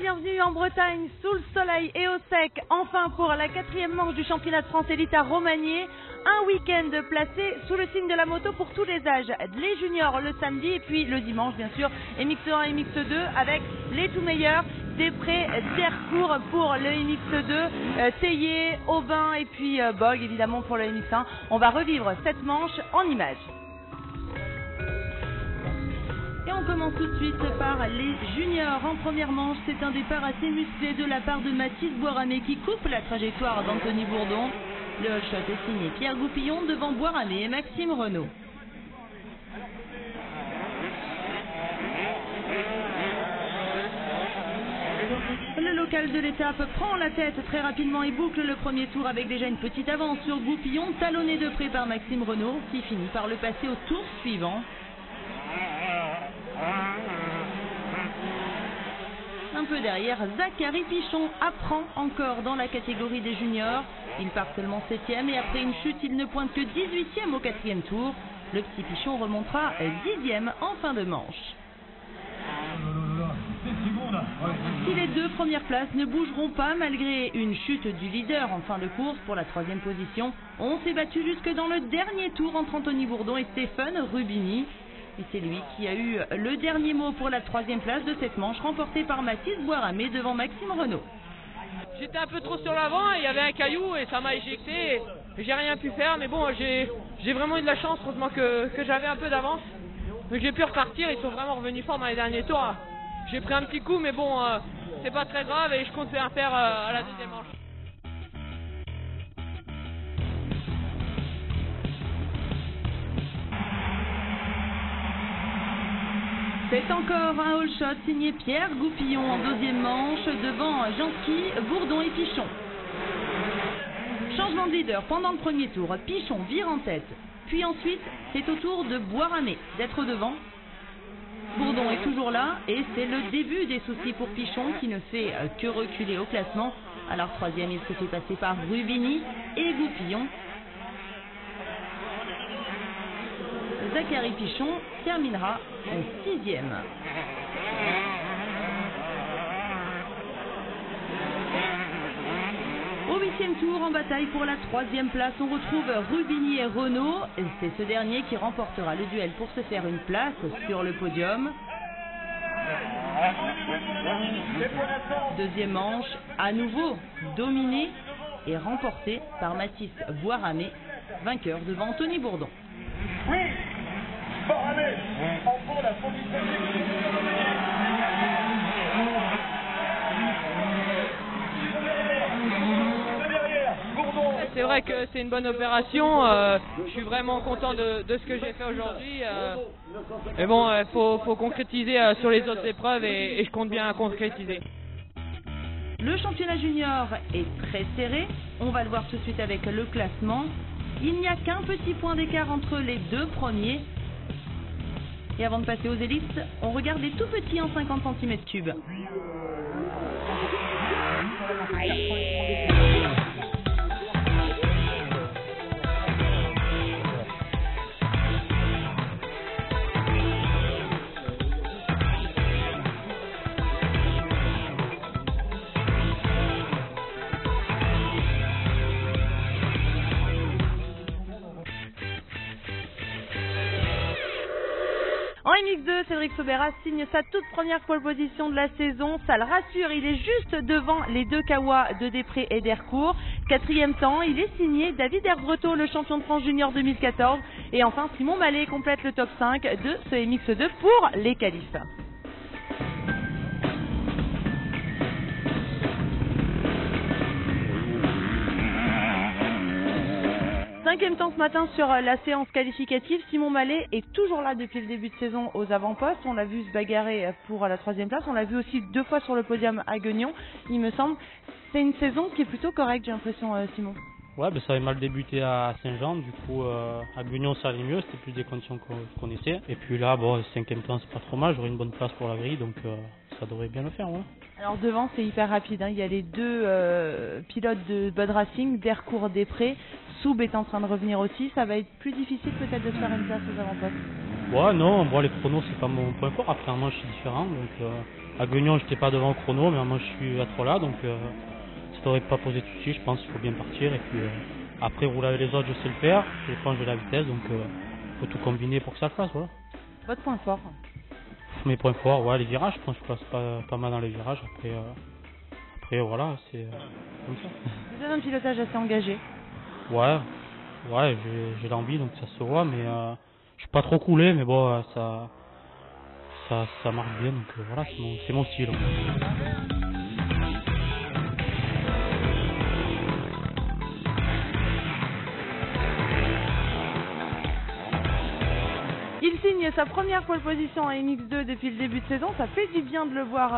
bienvenue en Bretagne, sous le soleil et au sec, enfin pour la 4e manche du championnat de France élite à Romagné. Un week-end placé sous le signe de la moto pour tous les âges. Les juniors le samedi et puis le dimanche bien sûr, MX1 et MX2 avec les tout meilleurs. Després, d'Ercourt pour le MX2, Théier, Aubin et puis Bogue évidemment pour le MX1. On va revivre cette manche en images. Et on commence tout de suite par les juniors. En première manche, c'est un départ assez musclé de la part de Mathis Boiramé qui coupe la trajectoire d'Anthony Bourdon. Le hot shot est signé Pierre Goupillon devant Boiramé et Maxime Renaud. Le local de l'étape prend la tête très rapidement et boucle le premier tour avec déjà une petite avance sur Goupillon, talonné de près par Maxime Renaud, qui finit par le passer au tour suivant. Un peu derrière, Zachary Pichon apprend encore dans la catégorie des juniors. Il part seulement 7e et après une chute, il ne pointe que 18e au 4e tour. Le petit Pichon remontera 10e en fin de manche. Si les deux premières places ne bougeront pas malgré une chute du leader en fin de course pour la 3e position, on s'est battu jusque dans le dernier tour entre Anthony Bourdon et Stéphane Rubini. Et c'est lui qui a eu le dernier mot pour la 3e place de cette manche, remportée par Mathis Boiramé devant Maxime Renaud. J'étais un peu trop sur l'avant, il y avait un caillou et ça m'a éjecté. J'ai rien pu faire, mais bon, j'ai vraiment eu de la chance, heureusement que j'avais un peu d'avance. Donc j'ai pu repartir, ils sont vraiment revenus fort dans les derniers tours. J'ai pris un petit coup, mais bon, c'est pas très grave et je compte bien faire à la 2e manche. C'est encore un all shot signé Pierre Goupillon en 2e manche devant Janski, Bourdon et Pichon. Changement de leader pendant le premier tour, Pichon vire en tête. Puis ensuite, c'est au tour de Boiramé d'être devant. Bourdon est toujours là et c'est le début des soucis pour Pichon qui ne fait que reculer au classement. Alors 3e, il se fait passer par Rubini et Goupillon. Zachary Pichon terminera 6e. Au 8e tour, en bataille pour la 3e place, on retrouve Rubini et Renaud. C'est ce dernier qui remportera le duel pour se faire une place sur le podium. 2e manche, à nouveau dominée et remportée par Mathis Boiramé, vainqueur devant Anthony Bourdon. Oui, Boiramé en prend la position. C'est vrai que c'est une bonne opération, je suis vraiment content de ce que j'ai fait aujourd'hui. Mais bon, il faut concrétiser sur les autres épreuves et je compte bien concrétiser. Le championnat junior est très serré, on va le voir tout de suite avec le classement. Il n'y a qu'un petit point d'écart entre les deux premiers. Et avant de passer aux élites, on regarde les tout petits en 50 cm3. En MX2, Cédric Sobera signe sa toute première pole position de la saison. Ça le rassure, il est juste devant les deux Kawa de Després et d'Ercourt. 4e temps, il est signé David Herbreto, le champion de France junior 2014. Et enfin, Simon Mallet complète le top 5 de ce MX2 pour les qualifs. 5e temps ce matin sur la séance qualificative. Simon Mallet est toujours là depuis le début de saison aux avant-postes. On l'a vu se bagarrer pour la 3e place. On l'a vu aussi 2 fois sur le podium à Guignon, il me semble. C'est une saison qui est plutôt correcte, j'ai l'impression, Simon. Ouais, ça avait mal débuté à Saint-Jean, du coup à Guignon ça allait mieux, c'était plus des conditions qu'on connaissait. Et puis là, 5e temps c'est pas trop mal, j'aurai une bonne place pour la grille, donc ça devrait bien le faire. Ouais. Alors devant c'est hyper rapide, hein. Il y a les deux pilotes de Bud Racing, d'Ercourt, Després. Soub est en train de revenir aussi, ça va être plus difficile peut-être de se faire une place aux avant-postes. Ouais, non, bon, les chronos, c'est pas mon point fort. Après, un manche, c'est différent. Donc, à Guignon, j'étais pas devant au chrono, mais un manche, je suis à 3 là. Donc, ça devrait pas poser de soucis. Je pense qu'il faut bien partir. Et puis, après, rouler avec les autres, je sais le faire. Je pense que j'ai la vitesse. Donc, faut tout combiner pour que ça le fasse. Voilà. Votre point fort? Mes points forts, ouais, les virages. Je pense que je passe pas mal dans les virages. Après voilà, c'est comme ça. Vous avez un pilotage assez engagé. Ouais, j'ai l'envie, donc ça se voit, mais je suis pas trop coulé, mais bon, ça marche bien, donc voilà, c'est mon style. Il signe sa première pole position en MX2 depuis le début de saison. Ça fait du bien de le voir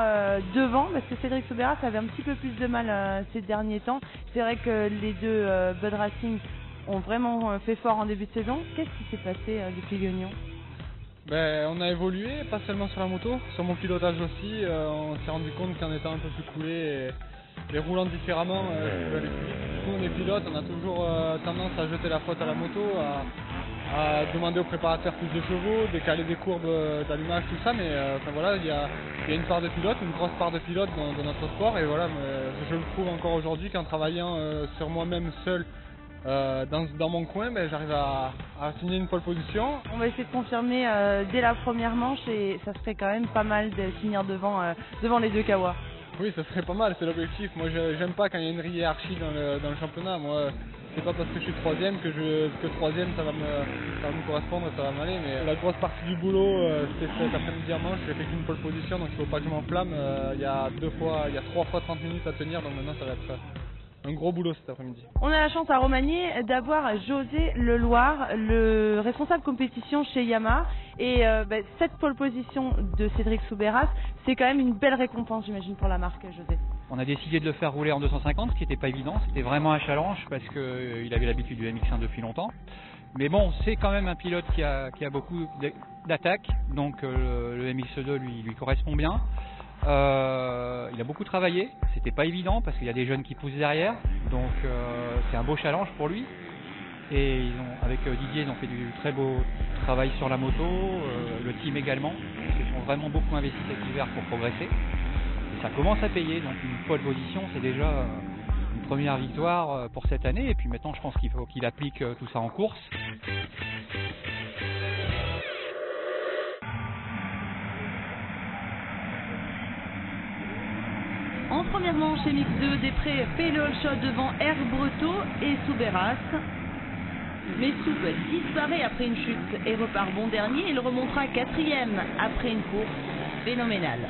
devant, parce que Cédric Soubeyras avait un petit peu plus de mal ces derniers temps. C'est vrai que les deux Bud Racing ont vraiment fait fort en début de saison. Qu'est-ce qui s'est passé depuis Guignon? On a évolué, pas seulement sur la moto, sur mon pilotage aussi. On s'est rendu compte qu'en étant un peu plus coulé et roulant différemment, je pouvais aller plus vite. Nous, on est pilotes, on a toujours tendance à jeter la faute à la moto, à demander au préparateur plus de chevaux, décaler des courbes d'allumage, tout ça, mais voilà, il y a une part de pilote, une grosse part de pilote dans notre sport, et voilà, je le prouve encore aujourd'hui qu'en travaillant sur moi-même seul dans mon coin, j'arrive à signer une pole position. On va essayer de confirmer dès la première manche, et ça serait quand même pas mal de finir devant les deux Kawa. Oui, ça serait pas mal, c'est l'objectif. Moi, j'aime pas quand il y a une hiérarchie dans le championnat. Moi, c'est pas parce que je suis troisième que troisième ça va me correspondre et ça va m'aller. Mais la grosse partie du boulot, c'était cet après-midi à Manche. J'ai fait qu'une pole position, donc il faut pas que je m'enflamme. Il y a 3 fois 30 minutes à tenir, donc maintenant ça va être un gros boulot cet après-midi. On a la chance à Romagné d'avoir José Leloir, le responsable compétition chez Yamaha. Et cette pole position de Cédric Soubeyras, c'est quand même une belle récompense, j'imagine, pour la marque, José. On a décidé de le faire rouler en 250, ce qui n'était pas évident. C'était vraiment un challenge parce qu'il avait l'habitude du MX1 depuis longtemps. Mais bon, c'est quand même un pilote qui a beaucoup d'attaques, donc le MX2 lui correspond bien. Il a beaucoup travaillé, c'était pas évident parce qu'il y a des jeunes qui poussent derrière, donc c'est un beau challenge pour lui. Et avec Didier, ils ont fait du très beau travail sur la moto, le team également. Ils ont vraiment beaucoup investi cet hiver pour progresser. Et ça commence à payer, donc une pole position, c'est déjà une première victoire pour cette année. Et puis maintenant, je pense qu'il faut qu'il applique tout ça en course. En première manche, MX2, Després fait le all-shot devant Herbreto et Soubeyras. Mais Soub disparaît après une chute et repart bon dernier. Il remontera 4e après une course phénoménale.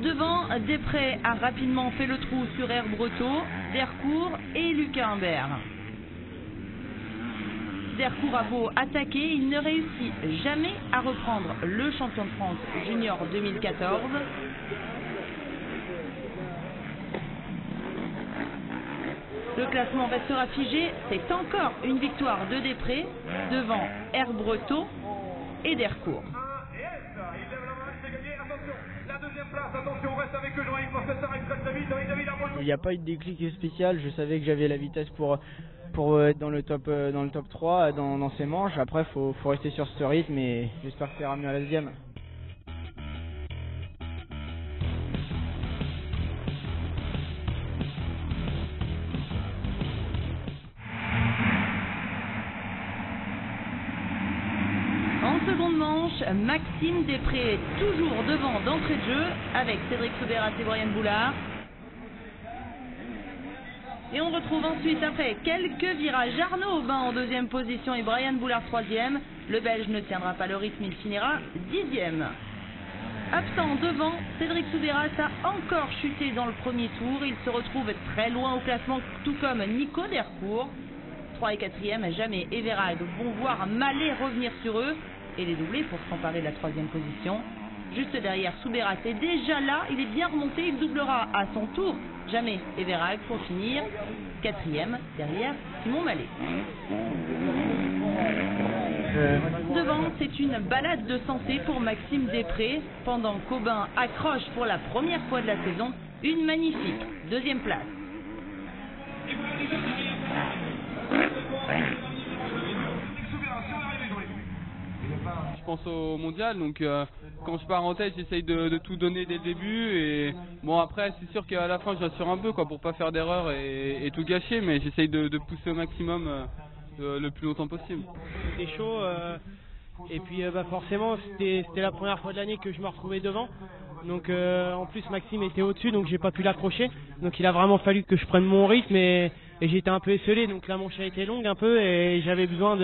Devant, Després a rapidement fait le trou sur Herbreto, Dercourt et Lucas Humbert. Dercourt a beau attaquer, il ne réussit jamais à reprendre le champion de France junior 2014. Le classement restera figé, c'est encore une victoire de Després devant Herbreto et Dercourt. Il n'y a pas eu de déclic spécial, je savais que j'avais la vitesse pour être dans le top 3 dans ces manches. Après faut rester sur ce rythme et j'espère faire mieux à la deuxième. En seconde manche, Maxime Després est toujours devant d'entrée de jeu avec Cédric Soubeyras et Brian Boulard. Et on retrouve ensuite, après quelques virages, Arnaud Aubin en deuxième position et Brian Boulard troisième. Le Belge ne tiendra pas le rythme, il finira 10e. Absent devant, Cédric Soubeyras a encore chuté dans le premier tour. Il se retrouve très loin au classement, tout comme Nico Dercourt. 3 et 4e, jamais Everald vont voir Mallet revenir sur eux et les doubler pour s'emparer de la 3e position. Juste derrière, Soubeyras est déjà là, il est bien remonté, il doublera à son tour jamais Everald pour finir 4e derrière Simon Mallet. Devant, c'est une balade de santé pour Maxime Després, pendant qu'Aubin accroche pour la première fois de la saison une magnifique 2e place. pense au mondial. Donc quand je pars en tête, j'essaye de tout donner dès le début. Et bon, après, c'est sûr qu'à la fin, je rassure un peu quoi, pour pas faire d'erreur et tout gâcher. Mais j'essaye de pousser au maximum le plus longtemps possible. C'était chaud. Et puis forcément, c'était la première fois de l'année que je me retrouvais devant. Donc en plus Maxime était au-dessus, donc j'ai pas pu l'accrocher. Donc il a vraiment fallu que je prenne mon rythme et j'étais un peu esselé. Donc la manche a été longue un peu et j'avais besoin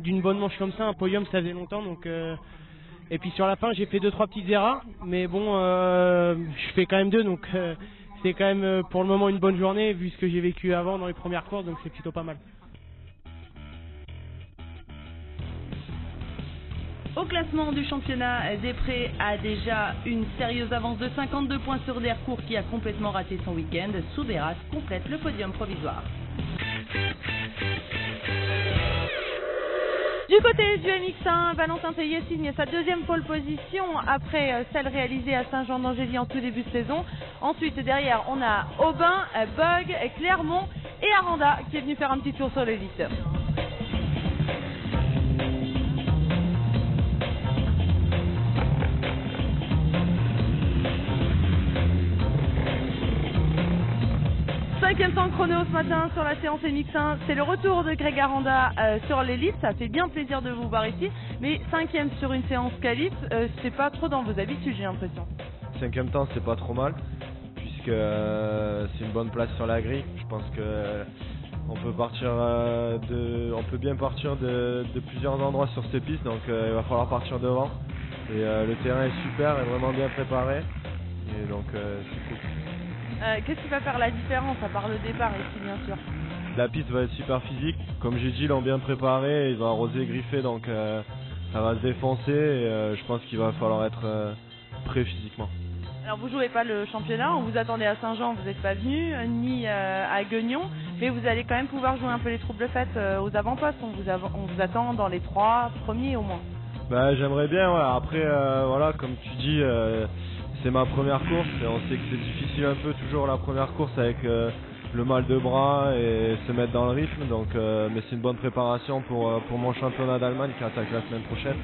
d'une bonne manche comme ça. Un podium ça faisait longtemps. Donc et puis sur la fin j'ai fait 2-3 petites erreurs, mais bon je fais quand même 2, donc c'est quand même pour le moment une bonne journée vu ce que j'ai vécu avant dans les premières courses, donc c'est plutôt pas mal. Au classement du championnat, Després a déjà une sérieuse avance de 52 points sur Dercourt qui a complètement raté son week-end. Soubeyras complète le podium provisoire. Du côté du MX1, Valentin Tellier signe sa deuxième pole position après celle réalisée à Saint-Jean-d'Angély en tout début de saison. Ensuite, derrière, on a Aubin, Bug, Clermont et Aranda qui est venu faire un petit tour sur l'élite. Cinquième temps chrono ce matin sur la séance MX1, c'est le retour de Greg Aranda sur l'élite, ça fait bien plaisir de vous voir ici, mais cinquième sur une séance qualif, c'est pas trop dans vos habitudes j'ai l'impression. Cinquième temps c'est pas trop mal, puisque c'est une bonne place sur la grille, je pense que on peut bien partir de plusieurs endroits sur cette piste, donc il va falloir partir devant, et le terrain est super, est vraiment bien préparé, et donc c'est cool. Qu'est-ce qui va faire la différence à part le départ ici bien sûr? La piste va être super physique, comme j'ai dit ils l'ont bien préparé, il va arroser griffer donc ça va se défoncer et je pense qu'il va falloir être prêt physiquement. Alors vous jouez pas le championnat, on vous attendait à Saint-Jean, vous n'êtes pas venu, ni à Guignon, mais vous allez quand même pouvoir jouer un peu les troubles fêtes aux avant-postes, on vous attend dans les 3 premiers au moins. Bah j'aimerais bien, ouais. Après voilà comme tu dis c'est ma première course et on sait que c'est difficile un peu toujours la première course avec le mal de bras et se mettre dans le rythme, donc mais c'est une bonne préparation pour mon championnat d'Allemagne qui attaque la semaine prochaine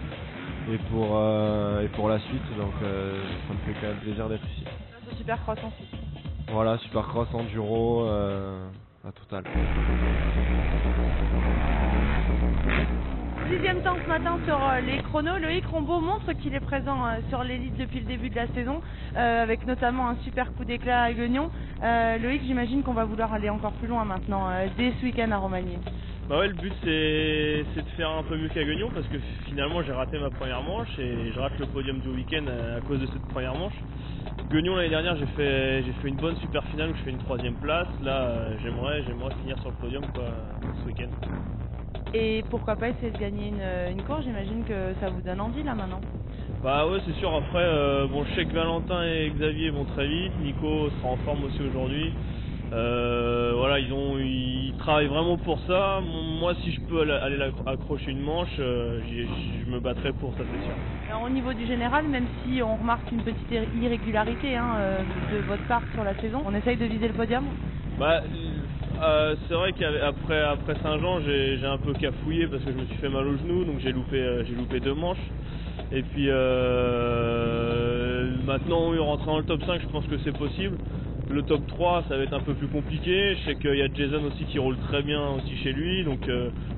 et pour la suite, donc ça me fait quand même plaisir d'être ici. C'est Supercross ensuite. Voilà, Supercross, enduro, la totale. Sixième temps ce matin sur les chronos, Loïc Rombaud montre qu'il est présent sur l'élite depuis le début de la saison, avec notamment un super coup d'éclat à Guignon. Loïc, j'imagine qu'on va vouloir aller encore plus loin maintenant, dès ce week-end à Romagny. Bah ouais, le but c'est de faire un peu mieux qu'à Guignon, parce que finalement j'ai raté ma première manche et je rate le podium du week-end à cause de cette première manche. Guignon l'année dernière j'ai fait une bonne super finale où je fais une 3ème place. Là j'aimerais finir sur le podium quoi, ce week-end. Et pourquoi pas essayer de gagner une course, j'imagine que ça vous donne envie là maintenant. Bah ouais c'est sûr, après bon, je sais que Valentin et Xavier vont très vite, Nico sera en forme aussi aujourd'hui. Voilà, ils travaillent vraiment pour ça. Moi si je peux aller accrocher une manche, je me battrai pour ça c'est sûr. Alors au niveau du général, même si on remarque une petite irrégularité de votre part sur la saison, on essaye de viser le podium? Bah c'est vrai qu'après Saint-Jean j'ai un peu cafouillé parce que je me suis fait mal au genou, donc j'ai loupé 2 manches. Et puis maintenant oui, rentrer dans le top 5 je pense que c'est possible. Le top 3 ça va être un peu plus compliqué, je sais qu'il y a Jason aussi qui roule très bien aussi chez lui, donc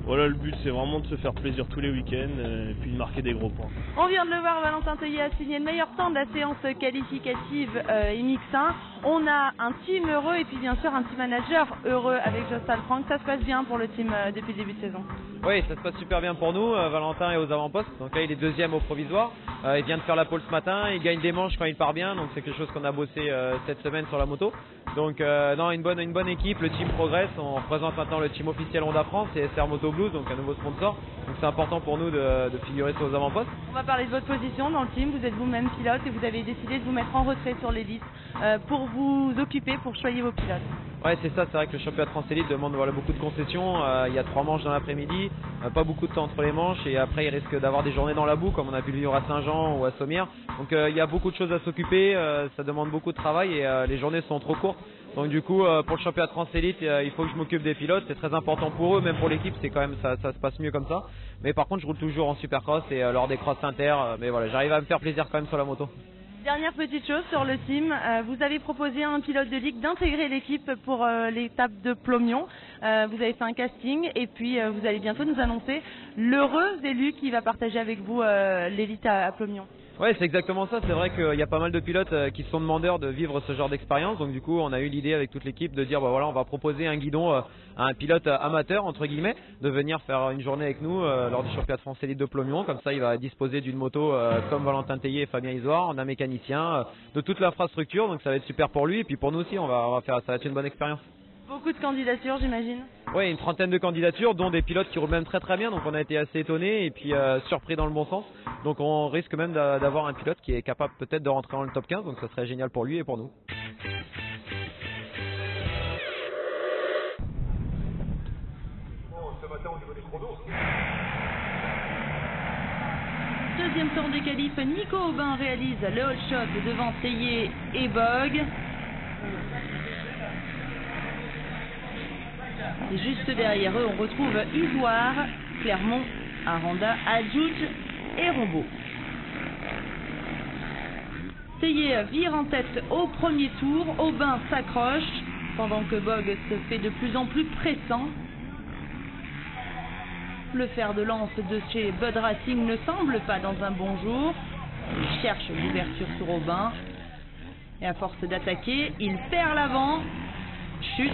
voilà, le but c'est vraiment de se faire plaisir tous les week-ends et puis de marquer des gros points. On vient de le voir, Valentin Tellier a signé le meilleur temps de la séance qualificative MX1. On a un team heureux et puis bien sûr un team manager heureux avec Jostal Frank. Ça se passe bien pour le team depuis le début de saison? Oui, ça se passe super bien pour nous. Valentin est aux avant-postes, donc là il est 2ème au provisoire. Il vient de faire la pole ce matin, il gagne des manches quand il part bien, donc c'est quelque chose qu'on a bossé cette semaine sur la moto. Donc non, une bonne équipe, le team progresse. On représente maintenant le team officiel Honda France et SR Moto Blues, donc un nouveau sponsor. Donc c'est important pour nous de figurer sur aux avant-postes. On va parler de votre position dans le team. Vous êtes vous-même pilote et vous avez décidé de vous mettre en retrait sur l'élite pour vous occuper, pour choisir vos pilotes. Ouais, c'est ça, c'est vrai que le championnat de France Élite demande beaucoup de concessions. Il y a 3 manches dans l'après-midi, pas beaucoup de temps entre les manches et après il risque d'avoir des journées dans la boue comme on a pu le vivre à Saint-Jean ou à Sommières. Donc il y a beaucoup de choses à s'occuper, ça demande beaucoup de travail et les journées sont trop courtes. Donc du coup pour le championnat de France Élite il faut que je m'occupe des pilotes, c'est très important pour eux, même pour l'équipe c'est quand même ça se passe mieux comme ça. Mais par contre, je roule toujours en supercross et lors des cross inter. Mais voilà, j'arrive à me faire plaisir quand même sur la moto. Dernière petite chose sur le team, vous avez proposé à un pilote de ligue d'intégrer l'équipe pour l'étape de Plomion. Vous avez fait un casting et puis vous allez bientôt nous annoncer l'heureux élu qui va partager avec vous l'élite à Plomion. Ouais, c'est exactement ça. C'est vrai qu'il y a pas mal de pilotes qui sont demandeurs de vivre ce genre d'expérience. Donc du coup, on a eu l'idée avec toute l'équipe de dire, bah voilà, on va proposer un guidon à un pilote amateur entre guillemets, de venir faire une journée avec nous lors du championnat de France élite de Plomion. Comme ça, il va disposer d'une moto comme Valentin Tellier et Fabien Isoire, d'un mécanicien, de toute l'infrastructure. Donc ça va être super pour lui et puis pour nous aussi. On va faire, ça va être une bonne expérience. Beaucoup de candidatures, j'imagine. Oui, une trentaine de candidatures, dont des pilotes qui roulent même très bien, donc on a été assez étonnés et puis surpris dans le bon sens. Donc on risque même d'avoir un pilote qui est capable peut-être de rentrer dans le top 15, donc ça serait génial pour lui et pour nous. Deuxième tour des qualifs, Nico Aubin réalise le hold shot devant Tellier et Bogue. Et juste derrière eux, on retrouve Isoire, Clermont, Aranda, Adjouj et Rombaud. Tellier vire en tête au premier tour, Aubin s'accroche, pendant que Bogue se fait de plus en plus pressant. Le fer de lance de chez Bud Racing ne semble pas dans un bon jour. Il cherche l'ouverture sur Aubin. Et à force d'attaquer, il perd l'avant, chute.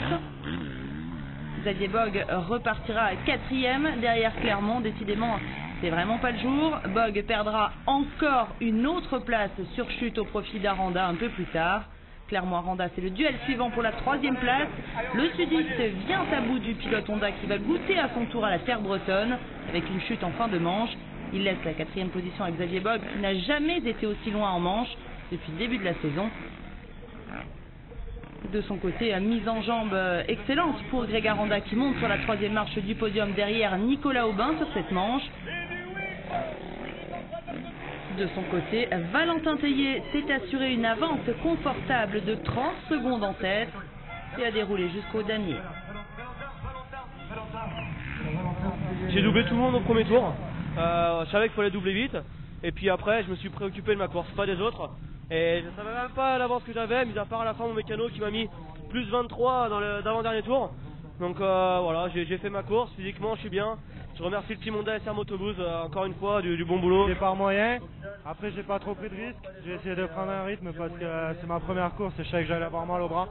Xavier Bogue repartira quatrième derrière Clermont. Décidément, c'est vraiment pas le jour. Bogue perdra encore une autre place sur chute au profit d'Aranda un peu plus tard. Clermont-Aranda, c'est le duel suivant pour la troisième place. Le sudiste vient à bout du pilote Honda qui va goûter à son tour à la terre bretonne avec une chute en fin de manche. Il laisse la quatrième position à Xavier Bogue qui n'a jamais été aussi loin en manche depuis le début de la saison. De son côté, mise en jambe excellente pour Greg Aranda qui monte sur la troisième marche du podium derrière Nicolas Aubin sur cette manche. De son côté, Valentin Tellier s'est assuré une avance confortable de 30 secondes en tête et a déroulé jusqu'au damier. J'ai doublé tout le monde au premier tour. Je savais qu'il fallait doubler vite. Et puis après, je me suis préoccupé de ma course, pas des autres. Et je ne savais même pas l'avance que j'avais, mis à part à la fin mon mécano qui m'a mis plus 23 dans l'avant-dernier tour. Donc voilà, j'ai fait ma course, physiquement je suis bien. Je remercie le team Honda SR Motoblues encore une fois du bon boulot. Départ moyen, après j'ai pas trop pris de risques, j'ai essayé de prendre un rythme parce que c'est ma première course et je savais que j'allais avoir mal au bras.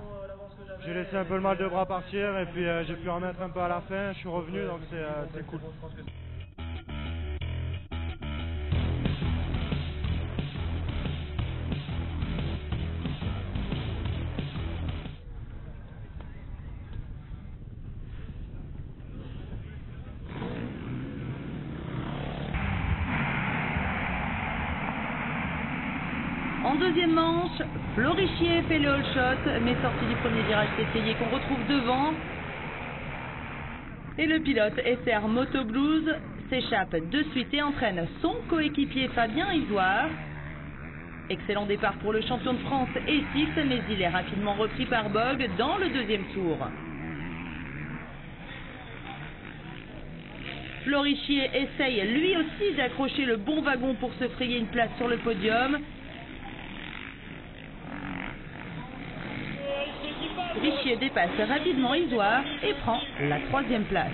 J'ai laissé un peu le mal de bras partir et puis j'ai pu en mettre un peu à la fin, je suis revenu donc c'est cool. En deuxième manche, Florichier fait le hold shot, mais sorti du premier virage, c'est Tellier qu'on retrouve devant. Et le pilote SR Motoblues s'échappe de suite et entraîne son coéquipier Fabien Isoire. Excellent départ pour le champion de France E6, mais il est rapidement repris par Bogue dans le deuxième tour. Florichier essaye lui aussi d'accrocher le bon wagon pour se frayer une place sur le podium. Richier dépasse rapidement Isoire et prend la troisième place.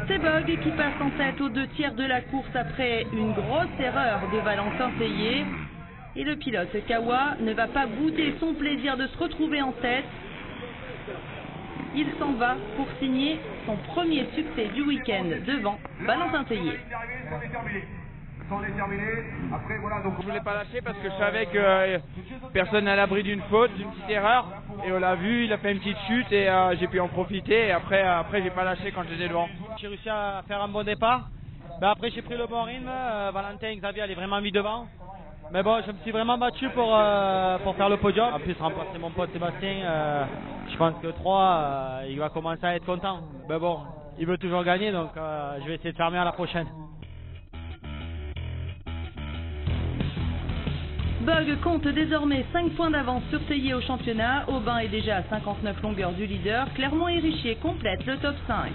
C'est Bogue qui passe en tête aux 2 tiers de la course après une grosse erreur de Valentin Tellier. Et le pilote Kawa ne va pas bouder son plaisir de se retrouver en tête. Il s'en va pour signer son premier succès du week-end devant Valentin Tellier. Je voulais pas lâcher parce que je savais que personne n'est à l'abri d'une faute, d'une petite erreur. Et on l'a vu, il a fait une petite chute et j'ai pu en profiter. Et après j'ai pas lâché quand j'étais devant. J'ai réussi à faire un bon départ. Ben après j'ai pris le bon rythme. Valentin et Xavier allaient vraiment mis devant. Mais bon, je me suis vraiment battu pour faire le podium. En plus, remplacer mon pote Sébastien, je pense que 3, il va commencer à être content. Mais bon, il veut toujours gagner, donc je vais essayer de fermer à la prochaine. Bog compte désormais 5 points d'avance sur Théier au championnat. Aubin est déjà à 59 longueurs du leader. Clermont et Richier complètent le top 5.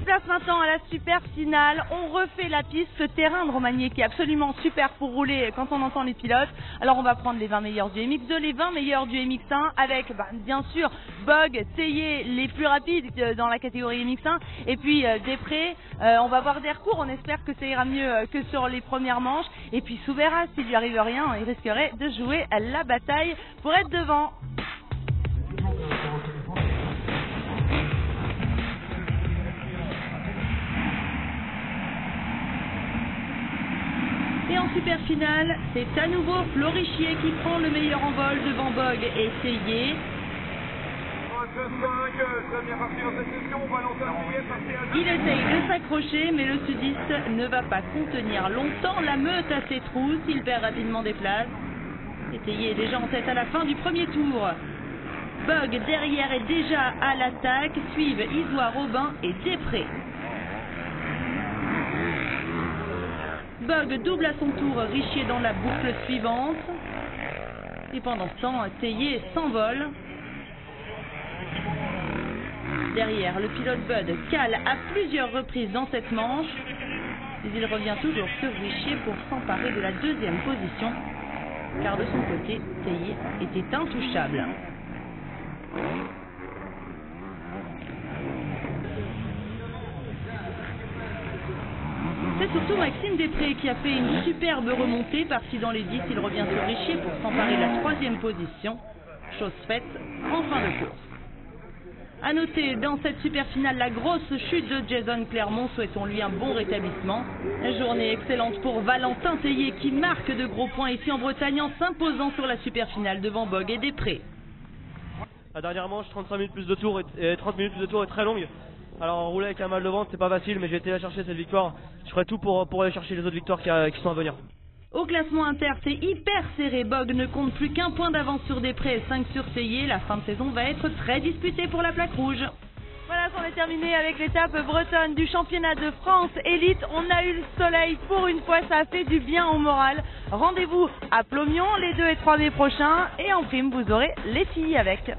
Place maintenant à la super finale. On refait la piste, ce terrain de Romagné qui est absolument super pour rouler quand on entend les pilotes. Alors on va prendre les 20 meilleurs du MX2, les 20 meilleurs du MX1 avec bien sûr Bog, Théier, les plus rapides dans la catégorie MX1 et puis Després. On va voir Dercourt, on espère que ça ira mieux que sur les premières manches. Et puis Soubera, s'il lui arrive rien, il risquerait de jouer la bataille pour être devant. Et en super finale, c'est à nouveau Flo Richier qui prend le meilleur envol devant Bog et Théier. Il essaye de s'accrocher, mais le sudiste ne va pas contenir longtemps la meute à ses trousses. Il perd rapidement des places. Et Théier est déjà en tête à la fin du premier tour. Bog derrière est déjà à l'attaque. Suivent Isoire, Aubin et Després. Bog double à son tour Richier dans la boucle suivante. Et pendant ce temps, Théier s'envole. Derrière, le pilote Bud cale à plusieurs reprises dans cette manche. Mais il revient toujours sur Richier pour s'emparer de la deuxième position. Car de son côté, Théier était intouchable. C'est surtout Maxime Després qui a fait une superbe remontée. Parti dans les 10, il revient sur Richier pour s'emparer de la troisième position. Chose faite en fin de course. A noter dans cette super finale la grosse chute de Jason Clermont. Souhaitons-lui un bon rétablissement. Une journée excellente pour Valentin Théier qui marque de gros points ici en Bretagne en s'imposant sur la super finale devant Bog et Després. La dernière manche, 35 minutes plus de tours et 30 minutes plus de tours est très longue. Alors rouler avec un mal de ventre c'est pas facile, mais j'ai été à chercher cette victoire. Je ferai tout pour aller chercher les autres victoires qui sont à venir. Au classement inter, c'est hyper serré. Bog ne compte plus qu'un point d'avance sur Després et 5 sur Théier. La fin de saison va être très disputée pour la plaque rouge. Voilà, c'en est terminé avec l'étape bretonne du championnat de France Élite. On a eu le soleil pour une fois, ça a fait du bien au moral. Rendez-vous à Plomion les 2 et 3 mai prochains. Et en prime, vous aurez les filles avec.